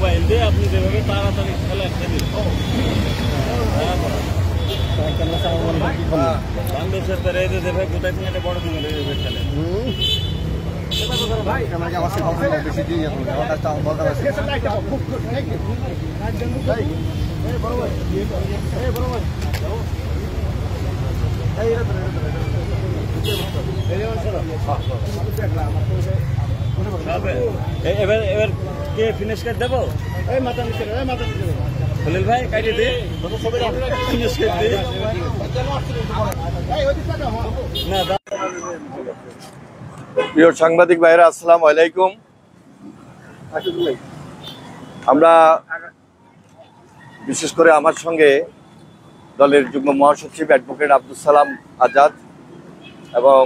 Mobile দিয়ে আপনি যেভাবে তাড়াতাড়ি খেলা খেলেন বাংলাদেশের তারা এই যে ভাই কোথায় থেকে একটা বড় দিন খেলেন বেশি দিই এখন আমার কাজটা দরকার আছে এবার এবার কে ফিনিশ করে দেবো খলিল ভাই কাটিয়ে দে ফিনিশ করে দে প্রিয় সাংবাদিক ভাইরা, আসসালামু আলাইকুম। আমরা বিশেষ করে আমার সঙ্গে দলের যুগ্ম মহাসচিব অ্যাডভোকেট আব্দুল সালাম আজাদ এবং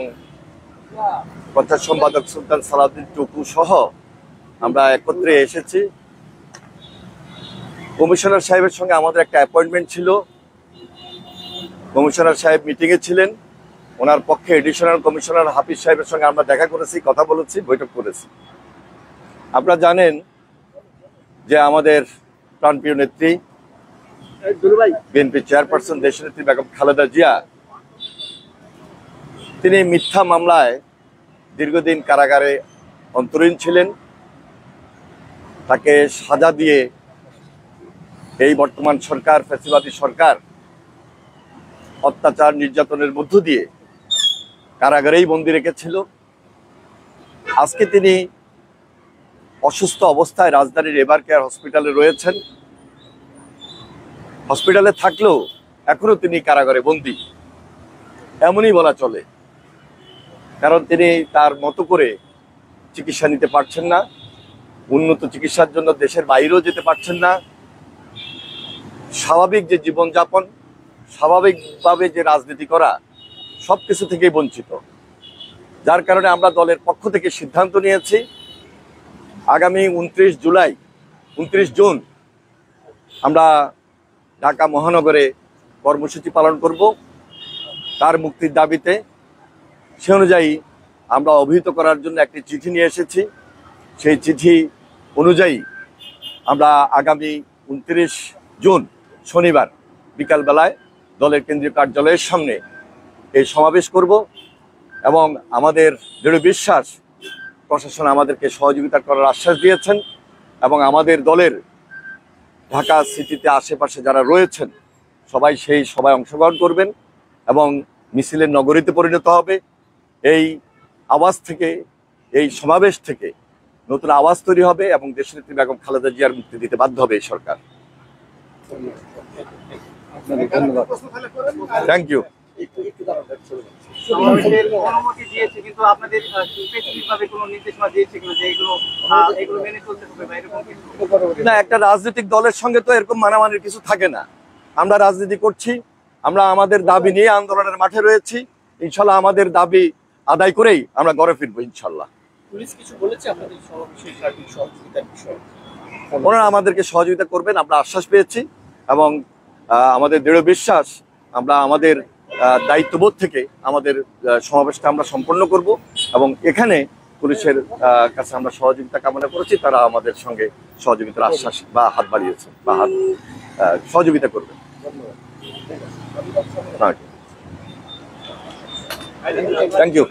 প্রচার সম্পাদক সুলতান সালাউদ্দিন টুকু সহ আমরা একত্রে এসেছি। কমিশনার সাহেবের সঙ্গে আমাদের একটা অ্যাপয়েন্টমেন্ট ছিল। কমিশনার সাহেব মিটিংয়ে ছিলেন। ওনার পক্ষে এডিশনাল কমিশনার হাফিজ সাহেবের সঙ্গে আমরা দেখা করেছি, কথা বলেছি, বৈঠক করেছি। আপনারা জানেন যে আমাদের প্রাণপ্রিয় নেত্রী বিএনপি চেয়ারপারসন দেশনেত্রী বেগম খালেদা জিয়া তিনি মিথ্যা মামলায় দীর্ঘদিন কারাগারে অন্তরীণ ছিলেন। তাকে সাজা দিয়ে এই বর্তমান সরকার, ফ্যাসিবাদী সরকার, অত্যাচার নির্যাতনের মধ্য দিয়ে কারাগারেই বন্দী রেখেছিল। আজকে তিনি অসুস্থ অবস্থায় রাজধানীর এভার কেয়ার হসপিটালে রয়েছেন। হসপিটালে থাকলেও এখনো তিনি কারাগারে বন্দী, এমনই বলা চলে। কারণ তিনি তার মতো করে চিকিৎসা নিতে পারছেন না, উন্নত চিকিৎসার জন্য দেশের বাইরেও যেতে পারছেন না। স্বাভাবিক যে জীবনযাপন, স্বাভাবিকভাবে যে রাজনীতি করা, সব কিছু থেকেই বঞ্চিত। যার কারণে আমরা দলের পক্ষ থেকে সিদ্ধান্ত নিয়েছি আগামী 29 জুন আমরা ঢাকা মহানগরে কর্মসূচি পালন করব তার মুক্তির দাবিতে। সে অনুযায়ী আমরা অবহিত করার জন্য একটি চিঠি নিয়ে এসেছি। সেই চিঠি অনুযায়ী আমরা আগামী 29 জুন শনিবার বিকালবেলায় দলের কেন্দ্রীয় কার্যালয়ের সামনে এই সমাবেশ করব এবং আমাদের দৃঢ় বিশ্বাস প্রশাসন আমাদেরকে সহযোগিতা করার আশ্বাস দিয়েছেন এবং আমাদের দলের ঢাকা সিটিতে আশেপাশে যারা রয়েছেন সবাই সেই সভায় অংশগ্রহণ করবেন এবং মিছিলের নগরীতে পরিণত হবে। এই আওয়াজ থেকে, এই সমাবেশ থেকে নতুন আওয়াজ তৈরি হবে এবং দেশনেত্রী বেগম খালেদা জিয়ার মুক্তি দিতে বাধ্য হবে এই সরকার। Thank you. না, একটা রাজনৈতিক দলের সঙ্গে তো এরকম মানামানির কিছু থাকে না। আমরা রাজনীতি করছি, আমরা আমাদের দাবি নিয়ে আন্দোলনের মাঠে রয়েছি। ইনশাল্লাহ আমাদের দাবি আদায় করেই আমরা ঘরে ফিরবো ইনশাল্লাহ। ওনারা আমাদেরকে সহযোগিতা করবেন, আমরা আশ্বাস পেয়েছি এবং আমাদের দৃঢ় বিশ্বাস আমরা আমাদের দায়িত্ববোধ থেকে আমাদের সমাবেশটা আমরা সম্পন্ন করব এবং এখানে পুলিশের কাছে আমরা সহযোগিতা কামনা করেছি। তারা আমাদের সঙ্গে সহযোগিতার আশ্বাস বা হাত বাড়িয়েছে বা হাত সহযোগিতা করবে। Thank you.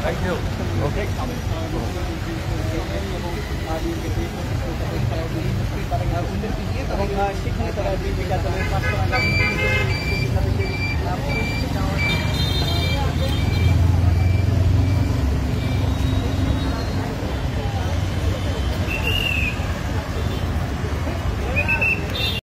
Thank you. Okay. সেখানে তারা বিকালের 5 টাকা